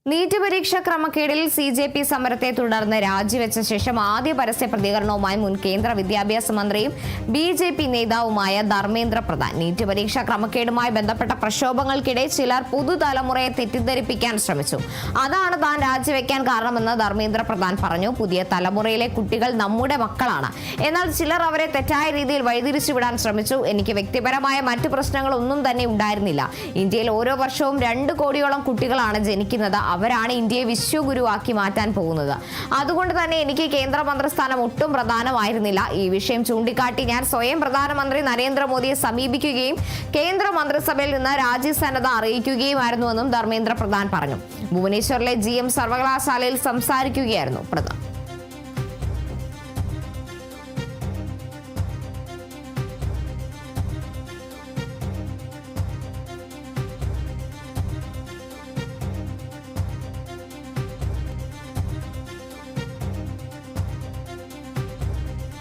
NEET പരീക്ഷാ ക്രമക്കേടിൽ CJP സമരത്തെ തുടർന്ന് രാജിവെച്ച ശേഷം ആദ്യ പരസ്യ പ്രതികരണവുമായി മുൻ കേന്ദ്ര വിദ്യാഭ്യാസ മന്ത്രിയും BJP നേതാവുമായ ധർമ്മേന്ദ്ര പ്രധാൻ. നീറ്റ് പരീക്ഷാ ക്രമക്കേടുമായി ബന്ധപ്പെട്ട പ്രക്ഷോഭങ്ങൾക്കിടെ ചിലർ പുതുതലമുറയെ തെറ്റിദ്ധരിപ്പിക്കാൻ ശ്രമിച്ചു. അതാണ് താൻ രാജിവെക്കാൻ കാരണമെന്ന് ധർമ്മേന്ദ്ര പ്രധാൻ പറഞ്ഞു. പുതിയ തലമുറയിലെ കുട്ടികൾ നമ്മുടെ മക്കളാണ്. എന്നാൽ ചിലർ അവരെ തെറ്റായ രീതിയിൽ വഴിതിരിച്ചുവിടാൻ ശ്രമിച്ചു. എനിക്ക് വ്യക്തിപരമായ മറ്റു പ്രശ്നങ്ങളൊന്നും തന്നെ ഉണ്ടായിരുന്നില്ല. ഇന്ത്യയിൽ ഓരോ വർഷവും 2 കോടിയോളം കുട്ടികളാണ് ജനിക്കുന്നത്. അവരാണ് ഇന്ത്യയെ വിശ്വഗുരുവാക്കി മാറ്റാൻ പോകുന്നത്. അതുകൊണ്ട് തന്നെ എനിക്ക് കേന്ദ്രമന്ത്രിസ്ഥാനം ഒട്ടും പ്രധാനമായിരുന്നില്ല. ഈ വിഷയം ചൂണ്ടിക്കാട്ടി ഞാൻ സ്വയം പ്രധാനമന്ത്രി നരേന്ദ്രമോദിയെ സമീപിക്കുകയും കേന്ദ്ര മന്ത്രിസഭയിൽ നിന്ന് രാജ്യസന്നദ്ധ അറിയിക്കുകയുമായിരുന്നുവെന്നും ധർമ്മേന്ദ്ര പ്രധാൻ പറഞ്ഞു. ഭുവനേശ്വറിലെ GM സർവകലാശാലയിൽ സംസാരിക്കുകയായിരുന്നു പ്രധാൻ.